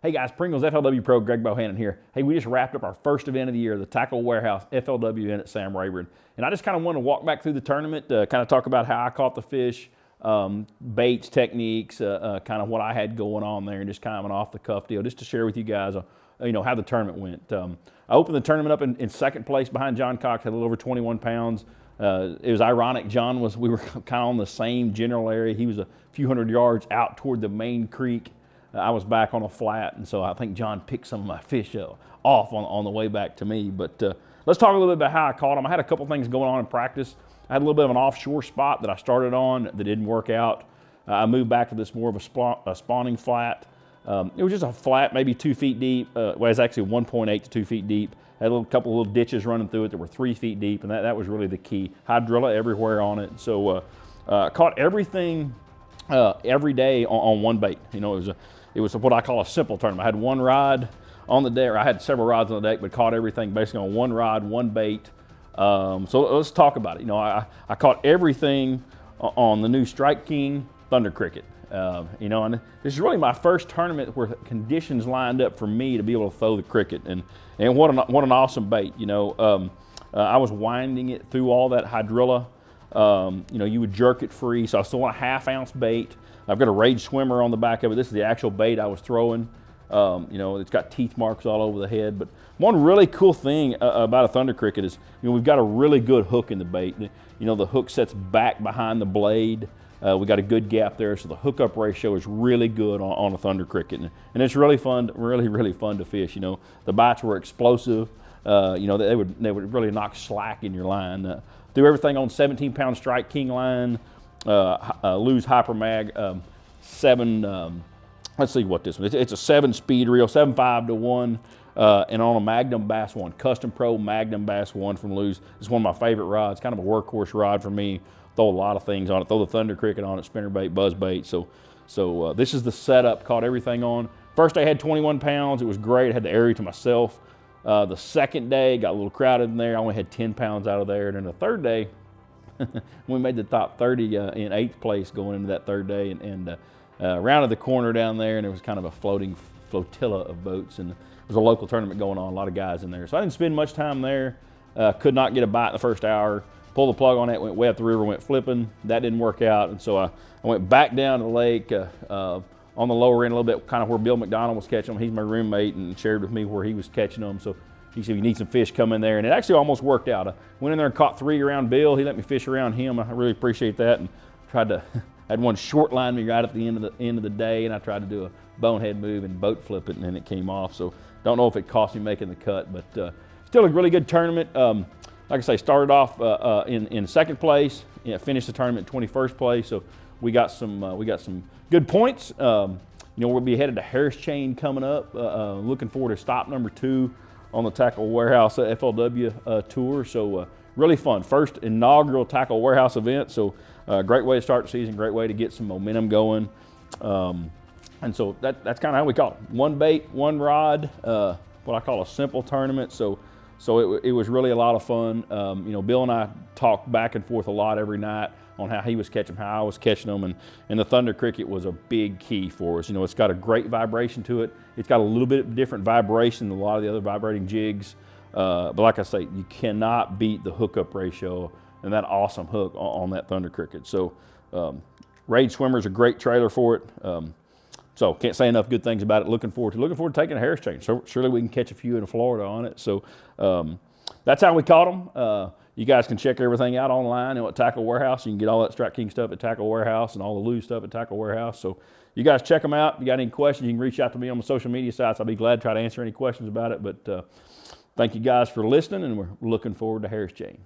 Hey guys, Pringles FLW Pro, Greg Bohannan here. Hey, we just wrapped up our first event of the year, the Tackle Warehouse FLW event at Sam Rayburn. And I just kind of want to walk back through the tournament, kind of talk about how I caught the fish, baits, techniques, kind of what I had going on there, and just kind of an off-the-cuff deal, just to share with you guys, how the tournament went. I opened the tournament up in second place behind John Cox, had a little over 21 pounds. It was ironic, we were kind of on the same general area. He was a few hundred yards out toward the main creek. I was back on a flat, and so I think John picked some of my fish off on the way back to me. But let's talk a little bit about how I caught them. I had a couple things going on in practice. I had a little bit of an offshore spot that I started on that didn't work out. I moved back to this more of a spawning flat. It was just a flat, maybe 2 feet deep. Well, it was actually 1.8 to 2 feet deep. Had a couple of little ditches running through it that were 3 feet deep, and that was really the key. Hydrilla everywhere on it. So caught everything every day on one bait. It was what I call a simple tournament. I had one rod on the deck, or I had several rods on the deck, but caught everything basically on one rod, one bait. So let's talk about it. I caught everything on the new Strike King Thunder Cricket. And this is really my first tournament where conditions lined up for me to be able to throw the cricket, and what an awesome bait. I was winding it through all that hydrilla. You would jerk it free, so I still want a 1/2 ounce bait. I've got a Rage swimmer on the back of it. This is the actual bait I was throwing. It's got teeth marks all over the head. But one really cool thing about a Thunder Cricket is, we've got a really good hook in the bait. The hook sets back behind the blade. We got a good gap there, so the hookup ratio is really good on a Thunder Cricket, and it's really fun, really fun to fish. The bites were explosive. They would really knock slack in your line. Threw everything on 17-pound Strike King line. Lose Hyper Mag 7. Let's see what this one is. It's a 7-speed reel, 7.5 to 1, and on a Magnum Bass 1, Custom Pro Magnum Bass 1 from Lose. It's one of my favorite rods, kind of a workhorse rod for me. Throw a lot of things on it. Throw the Thunder Cricket on it, spinnerbait, buzzbait. So this is the setup. Caught everything on. First day I had 21 pounds. It was great. I had the area to myself. The second day got a little crowded in there. I only had 10 pounds out of there. And then the third day, we made the top 30 in 8th place going into that third day, and rounded the corner down there, and it was kind of a floating flotilla of boats, and there was a local tournament going on, a lot of guys in there. So I didn't spend much time there. Could not get a bite in the first hour. Pulled the plug on it, went way up the river, went flipping. That didn't work out, and so I went back down to the lake on the lower end a little bit, kind of where Bill McDonald was catching them. He's my roommate and shared with me where he was catching them. So he said, "You need some fish, come in there." And it actually almost worked out. I went in there and caught 3 around Bill. He let me fish around him. I really appreciate that, and had one short line me right at the end of the day, and I tried to do a bonehead move and boat flip it, and then it came off. So don't know if it cost me making the cut, but still a really good tournament. Like I say, started off in second place, finished the tournament in 21st place. So we got some good points. We'll be headed to Harris Chain coming up. Looking forward to stop number 2 on the Tackle Warehouse FLW tour. So really fun. First inaugural Tackle Warehouse event. So great way to start the season. Great way to get some momentum going. And so that's kind of how we call it. One bait, one rod. What I call a simple tournament. So it was really a lot of fun. Bill and I talked back and forth a lot every night on how he was catching them, how I was catching them, and the Thunder Cricket was a big key for us. It's got a great vibration to it. It's got a little bit different vibration than a lot of the other vibrating jigs. But like I say, you cannot beat the hookup ratio and that awesome hook on that Thunder Cricket. So Rage Swimmer is a great trailer for it. So can't say enough good things about it. Looking forward to taking a Harris Chain. So surely we can catch a few in Florida on it. So that's how we caught them. You guys can check everything out online at Tackle Warehouse. You can get all that Strike King stuff at Tackle Warehouse and all the Lose stuff at Tackle Warehouse. So you guys check them out. If you got any questions, you can reach out to me on my social media sites. I'll be glad to try to answer any questions about it. But thank you guys for listening, and we're looking forward to Harris Chain.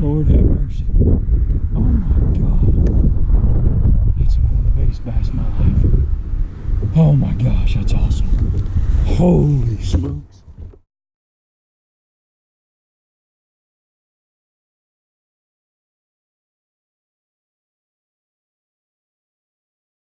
Lord have mercy. Oh my God. That's one of the biggest bass of my life. Oh my gosh, that's awesome. Holy smokes.